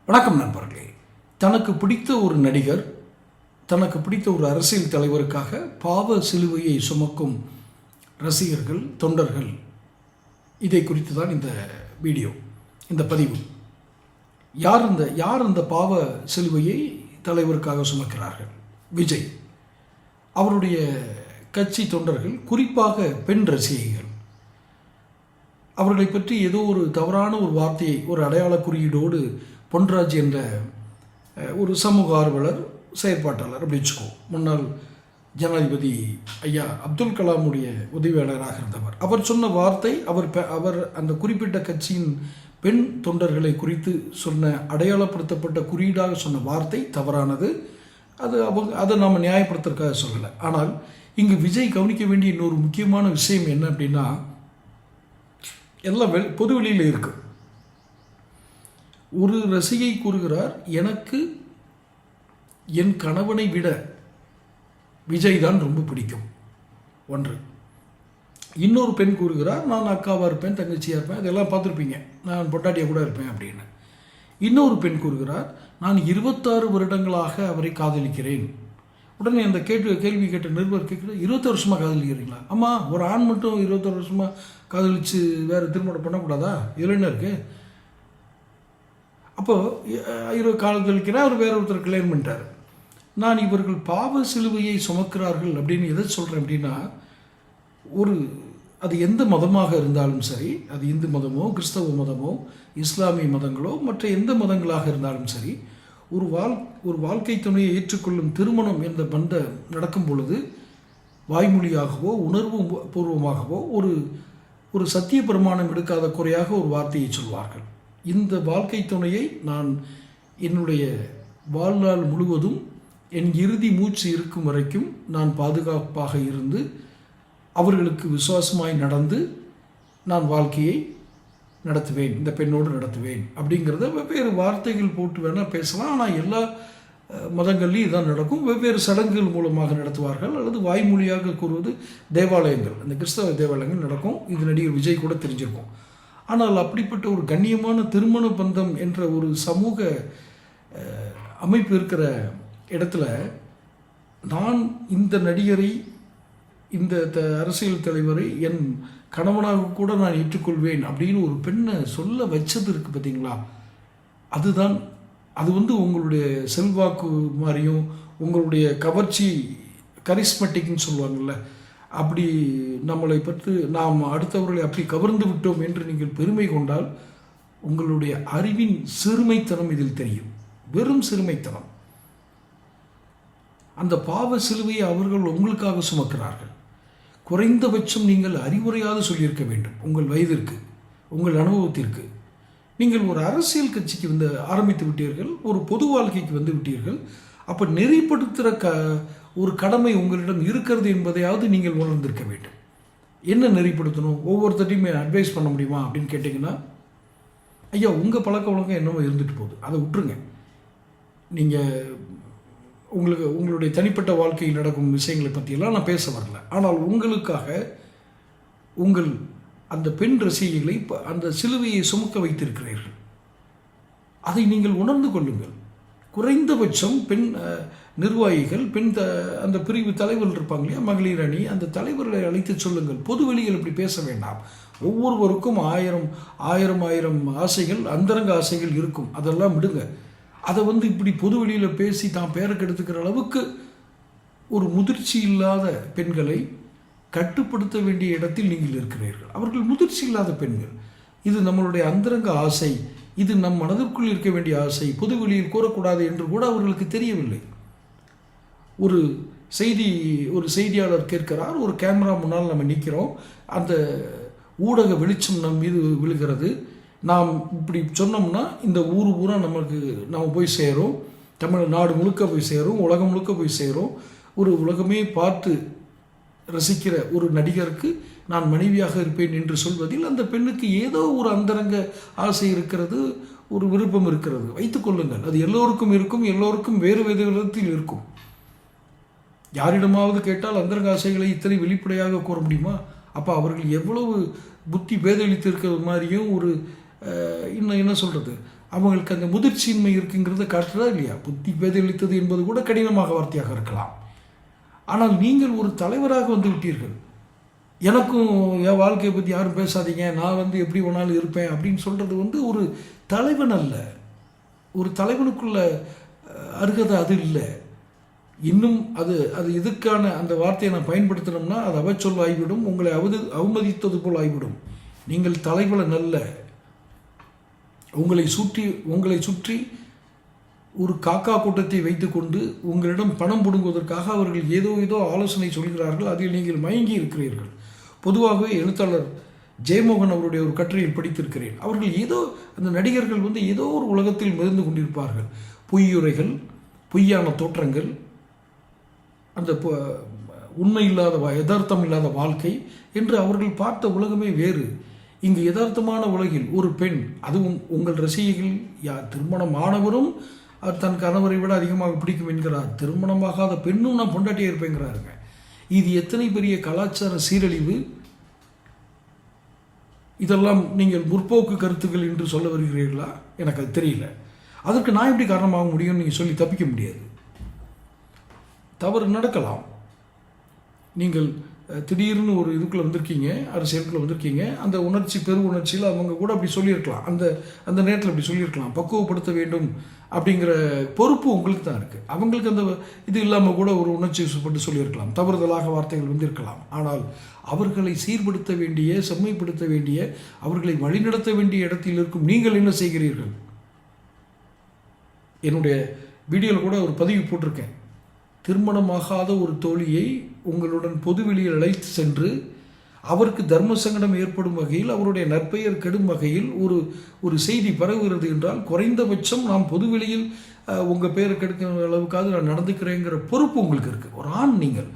வணக்கம் நண்பர்களே. தனக்கு பிடித்த ஒரு நடிகர், தனக்கு பிடித்த ஒரு அரசியல் தலைவருக்காக பாவ சிலுவையை சுமக்கும் ரசிகர்கள், தொண்டர்கள், இதை குறித்து தான் இந்த வீடியோ, இந்த பதிவு. யார் அந்த பாவ சிலுவையை தலைவருக்காக சுமக்கிறார்கள்? விஜய். அவருடைய கட்சி தொண்டர்கள், குறிப்பாக பெண் ரசிகைகள். அவர்களை பற்றி ஏதோ ஒரு தவறான ஒரு வார்த்தையை, ஒரு அடையாள குறியீடோடு பொன்ராஜ் என்ற ஒரு சமூக ஆர்வலர், செயற்பாட்டாளர் அப்படி வச்சுக்கோ, முன்னாள் ஜனாதிபதி ஐயா அப்துல் கலாமுடைய உதவியாளராக இருந்தவர், அவர் சொன்ன வார்த்தை, அவர் அந்த குறிப்பிட்ட கட்சியின் பெண் தொண்டர்களை குறித்து சொன்ன அடையாளப்படுத்தப்பட்ட குறியீடாக சொன்ன வார்த்தை தவறானது. அதை நாம் நியாயப்படுத்துறதுக்காக சொல்லலை. ஆனால் இங்கு விஜய் கவனிக்க வேண்டிய இன்னொரு முக்கியமான விஷயம் என்ன அப்படின்னா, எல்லாம் பொது வெளியில் இருக்கு. ஒரு ரசிகை கூறுகிறார், எனக்கு என் கணவனை விட விஜய் தான் ரொம்ப பிடிக்கும். ஒன்று. இன்னொரு பெண் கூறுகிறார், நான் அக்காவாக இருப்பேன், தங்கச்சியாக இருப்பேன், அதெல்லாம் பார்த்துருப்பீங்க, நான் பொட்டாட்டியாக கூட இருப்பேன் அப்படின்னு. இன்னொரு பெண் கூறுகிறார், நான் 26 வருடங்களாக அவரை காதலிக்கிறேன். உடனே அந்த கேள்வி கேட்ட நிருபர் கேட்குற, 26 வருஷமாக காதலிக்கிறீங்களா? ஆமாம், ஒரு ஆண் மட்டும் 26 வருஷமாக காதலித்து வேறு திருமணம் பண்ணக்கூடாதா? இதில் என்ன இருக்குது? அப்போது காதலிக்கிறார், அவர் வேற ஒருத்தர் கிளைம் பண்ணிட்டார். நான் இவர்கள் பாவ சிலுவையை சுமக்கிறார்கள் அப்படின்னு எதை சொல்கிறேன் அப்படின்னா, அது எந்த மதமாக இருந்தாலும் சரி, அது இந்து மதமோ, கிறிஸ்தவ மதமோ, இஸ்லாமிய மதங்களோ, மற்ற எந்த மதங்களாக இருந்தாலும் சரி, ஒரு வாழ்க்கை துணையை ஏற்றுக்கொள்ளும் திருமணம் என்ற பந்தம் நடக்கும் பொழுது வாய்மொழியாகவோ உணர்வு பூர்வமாகவோ ஒரு சத்திய பிரமாணம் எடுக்காத குறையாக ஒரு வார்த்தையை சொல்வார்கள். இந்த வாழ்க்கை துணையை நான் என்னுடைய வாழ்நாள் முழுவதும், என் இறுதி மூச்சு இருக்கும் வரைக்கும் நான் பாதுகாப்பாக இருந்து அவர்களுக்கு விசுவாசமாய் நடந்து நான் வாழ்க்கையை நடத்துவேன், இந்த பெண்ணோடு நடத்துவேன் அப்படிங்கிறத வெவ்வேறு வார்த்தைகள் போட்டு வேணால் பேசலாம். ஆனால் எல்லா மதங்கள்லையும் இதான் நடக்கும். வெவ்வேறு சடங்குகள் மூலமாக நடத்துவார்கள், அல்லது வாய்மொழியாக கூறுவது தேவாலயங்கள், அந்த கிறிஸ்தவ தேவாலயங்கள் நடக்கும். இது நடிகர் விஜய் கூட தெரிஞ்சிருக்கும். ஆனால் அப்படிப்பட்ட ஒரு கண்ணியமான திருமண பந்தம் என்ற ஒரு சமூக அமைப்பு இருக்கிற இடத்துல, நான் இந்த நடிகரை, இந்த அரசியல் தலைவரை என் கணவனாக கூட நான் ஏற்றுக்கொள்வேன் அப்படின்னு ஒரு பெண்ணை சொல்ல வச்சது இருக்குது பார்த்தீங்களா? அது உங்களுடைய செல்வாக்கு மாதிரியும், உங்களுடைய கவர்ச்சி, கரிஸ்மெட்டிக்னு சொல்லுவாங்கள்ல, அப்படி நம்மளை பற்றி நாம் அடுத்தவர்களை அப்படி கவர்ந்து விட்டோம் என்று நீங்கள் பெருமை கொண்டால் உங்களுடைய அறிவின் சிறுமைத்தனம் இதில் தெரியும். வெறும் சிறுமைத்தனம். அந்த பாவ சிலுவையை அவர்கள் உங்களுக்காக சுமக்கிறார்கள். குறைந்தபட்சம் நீங்கள் அறிவுரையாவது சொல்லியிருக்க வேண்டும். உங்கள் வயதிற்கு, உங்கள் அனுபவத்திற்கு. நீங்கள் ஒரு அரசியல் கட்சிக்கு ஆரம்பித்து விட்டீர்கள், ஒரு பொது வாழ்க்கைக்கு வந்து விட்டீர்கள். அப்போ நெறிப்படுத்துகிற ஒரு கடமை உங்களிடம் இருக்கிறது என்பதையாவது நீங்கள் உணர்ந்திருக்க வேண்டும். என்ன நெறிப்படுத்தணும்? ஒவ்வொருத்தரையுமே அட்வைஸ் பண்ண முடியுமா அப்படின்னு கேட்டிங்கன்னா, ஐயா உங்கள் பழக்க வழக்கம் என்னவோ இருந்துட்டு போகுது, அதை விட்டுருங்க. நீங்கள் உங்களுடைய தனிப்பட்ட வாழ்க்கையில் நடக்கும் விஷயங்களை பற்றியெல்லாம் நான் பேச வரல. ஆனால் உங்களுக்காக உங்கள் அந்த பெண் ரசிகைகளை அந்த சிலுவையை சுமக்க வைத்திருக்கிறீர்கள். அதை நீங்கள் உணர்ந்து கொள்ளுங்கள். குறைந்தபட்சம் பெண் நிர்வாகிகள், அந்த பிரிவு தலைவர்கள் இருப்பாங்க இல்லையா, மகளிர் அணி, அந்த தலைவர்களை அழைத்து சொல்லுங்கள். பொது வெளியில் இப்படி பேச வேண்டாம். ஒவ்வொருவருக்கும் ஆயிரம் ஆசைகள், அந்தரங்க ஆசைகள் இருக்கும். அதெல்லாம் விடுங்க. அதை இப்படி பொது வெளியில் பேசி தான் பேருக்கு எடுத்துக்கிற அளவுக்கு ஒரு முதிர்ச்சி இல்லாத பெண்களை கட்டுப்படுத்த வேண்டிய இடத்தில் நீங்கள் இருக்கிறீர்கள். அவர்கள் முதிர்ச்சி இல்லாத பெண்கள். இது நம்மளுடைய அந்தரங்க ஆசை, இது நம் மனதிற்குள் இருக்க வேண்டிய ஆசை, பொது வெளியில் கூறக்கூடாது என்று கூட அவர்களுக்கு தெரியவில்லை. ஒரு செய்தியாளர் கேட்கிறார், ஒரு கேமரா முன்னால் நம்ம நிற்கிறோம், அந்த ஊடக வெளிச்சம் நம் மீது விழுகிறது. நாம் இப்படி சொன்னோம்னா இந்த ஊரா நம்ம போய் சேரும், தமிழ்நாடு முழுக்க போய் சேரும், உலகம் முழுக்க போய் சேரும். ஒரு உலகமே பார்த்து ரசிக்கிற ஒரு நடிகருக்கு நான் மனைவியாக இருப்பேன் என்று சொல்வதில் அந்த பெண்ணுக்கு ஏதோ ஒரு அந்தரங்க ஆசை இருக்கிறது, ஒரு விருப்பம் இருக்கிறது. வைத்துக்கொள்ளுங்கள். அது எல்லோருக்கும் இருக்கும், எல்லோருக்கும் வேறு விதத்தில் இருக்கும். யாரிடமாவது கேட்டால் அந்தரங்க ஆசைகளை இத்தனை வெளிப்படையாக கூற முடியுமா? அப்போ அவர்கள் எவ்வளவு புத்தி பேதளித்திருக்கிற மாதிரியும் இன்னும் என்ன சொல்கிறது, அவங்களுக்கு அந்த முதிர்ச்சியின்மை இருக்குங்கிறத காட்டுறதா இல்லையா? புத்தி பேதளித்தது என்பது கூட கடினமாக வார்த்தையாக இருக்கலாம். ஆனால் நீங்கள் ஒரு தலைவராக வந்து விட்டீர்கள். எனக்கும் என் வாழ்க்கையை பற்றி யாரும் பேசாதீங்க, நான் எப்படி வேணாலும் இருப்பேன் அப்படின்னு சொல்கிறது ஒரு தலைவன் அல்ல. ஒரு தலைவனுக்குள்ள அருகதை அது இல்லை. இன்னும் அது இதுக்கான அந்த வார்த்தையை நான் பயன்படுத்தினோம்னா அது அவச்சொல் ஆகிவிடும், உங்களை அவமதித்தது போல் ஆகிவிடும். நீங்கள் தலைவன் அல்ல. உங்களை சுற்றி ஒரு காக்கா கூட்டத்தை வைத்துக்கொண்டு உங்களிடம் பணம் பிடுங்குவதற்காக அவர்கள் ஏதோ ஆலோசனை சொல்கிறார்கள். அதில் நீங்கள் மயங்கி இருக்கிறீர்கள். பொதுவாகவே எழுத்தாளர் ஜெயமோகன் அவருடைய ஒரு கட்டுரையில் படித்திருக்கிறேன். அவர்கள் அந்த நடிகர்கள் ஏதோ ஒரு உலகத்தில் மிதந்து கொண்டிருப்பார்கள். பொய்யுரைகள், பொய்யான தோற்றங்கள், அந்த உண்மை இல்லாத யதார்த்தம் இல்லாத வாழ்க்கை என்று அவர்கள் பார்த்த உலகமே வேறு. இங்கு யதார்த்தமான உலகில் ஒரு பெண், அதுவும் உங்கள் ரசிகைகள் திருமணமானவரும் தன் கணவரை விட அதிகமாக பிடிக்கும் என்கிறார். திருமணமாகாத பெண்ணும் நான் பொண்டாட்டியே இருப்பேங்கிறாருங்க. இது எத்தனை பெரிய கலாச்சார சீரழிவு! இதெல்லாம் நீங்கள் முற்போக்கு கருத்துக்கள் என்று சொல்ல வருகிறீர்களா? எனக்கு அது தெரியல. அதற்கு நான் எப்படி காரணமாக முடியும்னு நீங்கள் சொல்லி தப்பிக்க முடியாது. தவறு நடக்கலாம். நீங்கள் திடீர்னு ஒரு இதுக்குள்ளே வந்திருக்கீங்க, அரசியலுக்குள்ளே வந்திருக்கீங்க. அந்த பெரு உணர்ச்சியில் அவங்க கூட அப்படி சொல்லியிருக்கலாம். அந்த நேரத்தில் அப்படி சொல்லியிருக்கலாம். பக்குவப்படுத்த வேண்டும் அப்படிங்கிற பொறுப்பு உங்களுக்கு தான் இருக்குது. அவங்களுக்கு அந்த இது இல்லாமல் கூட ஒரு உணர்ச்சி பட்டு சொல்லியிருக்கலாம். தவறுதலாக வார்த்தைகள் வந்திருக்கலாம். ஆனால் அவர்களை சீர்படுத்த வேண்டிய, செம்மைப்படுத்த வேண்டிய, அவர்களை வழிநடத்த வேண்டிய இடத்தில் இருக்கும் நீங்கள் என்ன செய்கிறீர்கள்? என்னுடைய வீடியோவில் கூட ஒரு பதிவு போட்டிருக்கேன். திருமணமாகாத ஒரு தோழியை உங்களுடன் பொதுவெளியில் அழைத்து சென்று அவருக்கு தர்ம சங்கடம் ஏற்படும் வகையில், அவருடைய நற்பெயர் கெடும் வகையில் ஒரு செய்தி பரவுகிறது என்றால், குறைந்தபட்சம் நாம் பொதுவெளியில் உங்கள் பெயரை கெடுக்கிற அளவுக்காவது நான் நடந்துக்கிறேங்கிற பொறுப்பு உங்களுக்கு இருக்குது. ஒரு ஆண் நீங்கள்.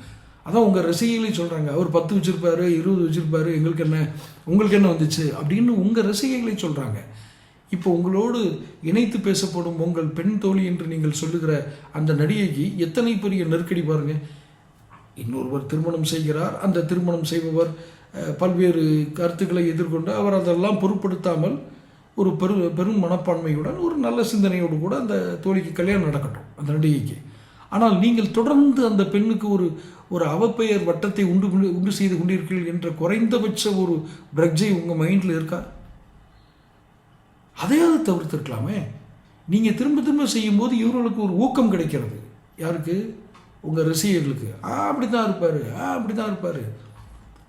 அதான் உங்கள் ரசிகைகளே சொல்கிறாங்க, அவர் 10 வச்சுருப்பாரு, 20 வச்சுருப்பாரு, உங்களுக்கு என்ன வந்துச்சு அப்படின்னு உங்கள் ரசிகைகளே சொல்கிறாங்க. இப்போ உங்களோடு இணைத்து பேசப்படும் உங்கள் பெண் தோழி என்று நீங்கள் சொல்லுகிற அந்த நடிகைக்கு எத்தனை பெரிய நெருக்கடி பாருங்கள். இன்னொருவர் திருமணம் செய்கிறார். அந்த திருமணம் செய்பவர் பல்வேறு கருத்துக்களை எதிர்கொண்டு அவர் அதெல்லாம் பொருட்படுத்தாமல் ஒரு பெரும் மனப்பான்மையுடன் ஒரு நல்ல சிந்தனையோடு கூட அந்த தோழிக்கு கல்யாணம் நடக்கட்டும், அந்த நடிகைக்கு. ஆனால் நீங்கள் தொடர்ந்து அந்த பெண்ணுக்கு ஒரு அவப்பெயர் வட்டத்தை உண்டு செய்து கொண்டீர்கள் என்ற குறைந்தபட்ச ஒரு பிரக்ஜை உங்கள் மைண்டில் இருக்கா? அதையாவது தவிர்த்திருக்கலாமே. நீங்கள் திரும்ப செய்யும்போது இவர்களுக்கு ஒரு ஊக்கம் கிடைக்கிறது. யாருக்கு? உங்கள் ரசிகர்களுக்கு. அப்படி தான் இருப்பார்,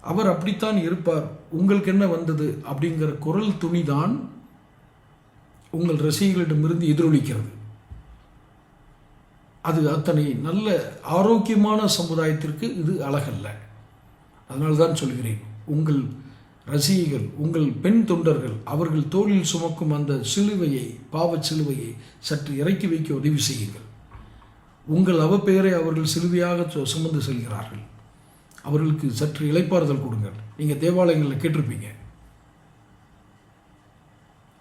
அவர் அப்படித்தான் இருப்பார், உங்களுக்கு என்ன வந்தது அப்படிங்கிற குரல் துணிதான் உங்கள் ரசிகர்களிடமிருந்து எதிரொலிக்கிறது. அது அத்தனை நல்ல ஆரோக்கியமான சமுதாயத்திற்கு இது அழகல்ல. அதனால்தான் சொல்கிறேன், உங்கள் ரசிகைகள், உங்கள் பெண் தொண்டர்கள் அவர்கள் தோளில் சுமக்கும் அந்த சிலுவையை, பாவச் சிலுவையை சற்று இறக்கி வைக்க உதவி செய்யுங்கள். உங்கள் அவப்பெயரை அவர்கள் சிலுவையாக சுமந்து செல்கிறார்கள். அவர்களுக்கு சற்று இளைப்பாறுதல் கொடுங்கள். நீங்கள் தேவாலயங்களில் கேட்டிருப்பீங்க,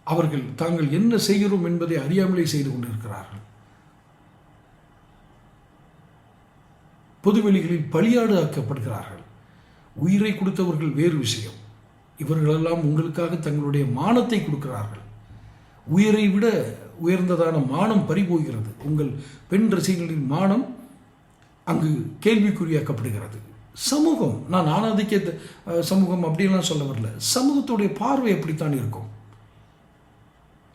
அவர்கள் தாங்கள் என்ன செய்கிறோம் என்பதை அறியாமலே செய்து கொண்டிருக்கிறார்கள். பொதுவெளிகளில் பலியாடு ஆக்கப்படுகிறார்கள். உயிரை கொடுத்தவர்கள் வேறு விஷயம். இவர்களெல்லாம் உங்களுக்காக தங்களுடைய மானத்தை கொடுக்கிறார்கள். உயிரை விட உயர்ந்ததான மானம் பறிபோகிறது. உங்கள் பெண் ரசிகர்களின் மானம் அங்கு கேள்விக்குறியாக்கப்படுகிறது. சமூகம், நான் ஆணாதிக்க சமூகம் அப்படின்லாம் சொல்ல வரல. சமூகத்துடைய பார்வை எப்படித்தான் இருக்கும்?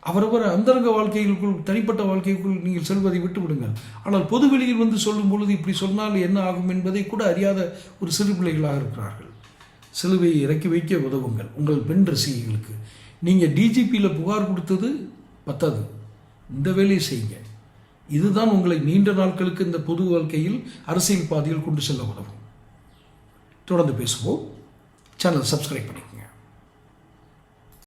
அவரவர் அந்தரங்க வாழ்க்கைகளுக்குள், தனிப்பட்ட வாழ்க்கைக்குள் நீங்கள் செல்வதை விட்டு விடுங்கள். ஆனால் பொதுவெளியில் சொல்லும் பொழுது இப்படி சொன்னால் என்ன ஆகும் என்பதை கூட அறியாத ஒரு சிறு பிள்ளைகளாக இருக்கிறார்கள். சிலுவையை இறக்கி வைக்க உதவுங்கள் உங்கள் பெண் ரசிகைகளுக்கு. நீங்கள் டிஜிபியில் புகார் கொடுத்தது பத்தாது, இந்த வேலையை செய்யுங்க. இதுதான் உங்களை நீண்ட நாட்களுக்கு இந்த பொது வாழ்க்கையில், அரசியல் பாதையில் கொண்டு செல்ல உதவும். தொடர்ந்து பேசுவோம். சேனல் சப்ஸ்கிரைப் பண்ணி